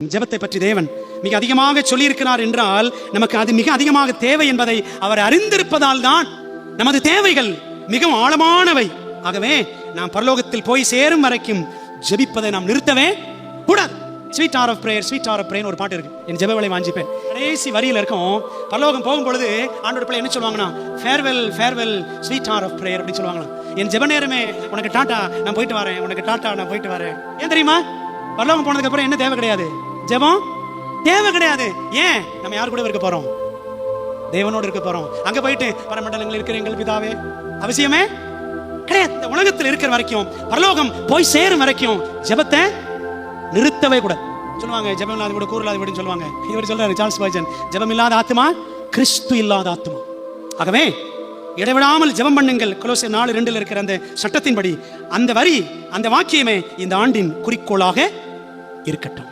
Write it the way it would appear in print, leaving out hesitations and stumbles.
ஜெபத்தை பற்றி தேவன் மிக அதிகமாக சொல்லியிருக்கிறார் என்றால் நமக்கு அது மிக அதிகமாக தேவை என்பதை அவர் அறிந்திருப்பதால் தான் நமது தேவைகள் மிகவும் ஆழமானவை. ஆகவே நாம் பரலோகத்தில் போய் சேரும் வரைக்கும் ஜெபிப்பதை நாம் நிறுத்தவே கூடாது. Sweet hour of prayer, sweet hour of prayer ஒரு பாட்டு இருக்கு. என் ஜெப வேளை வாஞ்சிப்பேன் கடைசி வரியில் இருக்கும். பரலோகம் போகும் பொழுது ஆண்டோட பிள்ளை என்ன சொல்லுவாங்கன்னா, farewell farewell sweet hour of prayer அப்படின்னு சொல்லுவாங்களாம். என் ஜெப நேரமே உனக்கு டாட்டா, நான் போயிட்டு வரேன், உனக்கு டாட்டா, நான் போயிட்டு வரேன். ஏன் தெரியுமா? பரலோகம் போனதுக்கு அப்புறம் என்ன தேவை கிடையாது, ஜெபம் தேவை கிடையாது. ஏன்? நம்ம யார் கூட இருக்க போறோம்? தேவனோடு இருக்க போறோம். அங்க போயிட்டு பரமண்டலங்கள் இருக்கிற எங்கள் பிதாவே அவசியமே கிடையாது. இந்த உலகத்தில் இருக்கிற வரைக்கும், பரலோகம் போய் சேரும் வரைக்கும் ஜெபத்தை நிறுத்தவே கூட. சொல்லுவாங்க ஜெபம் இல்லாத கூட கூறலாத வீடுன்னு சொல்லுவாங்க. இவர் சொல்றாரு சார்ல்ஸ் ஸ்பர்ஜன், ஜெபம் இல்லாத ஆத்மா கிறிஸ்து இல்லாத ஆத்மா. ஆகவே இடைவிடாமல் ஜெபம் பண்ணுங்கள். கொலோசியர் 4:2 இருக்கிற அந்த சட்டத்தின்படி அந்த வரி, அந்த வாக்கியமே இந்த ஆண்டின் குறிக்கோளாக இருக்கட்டும்.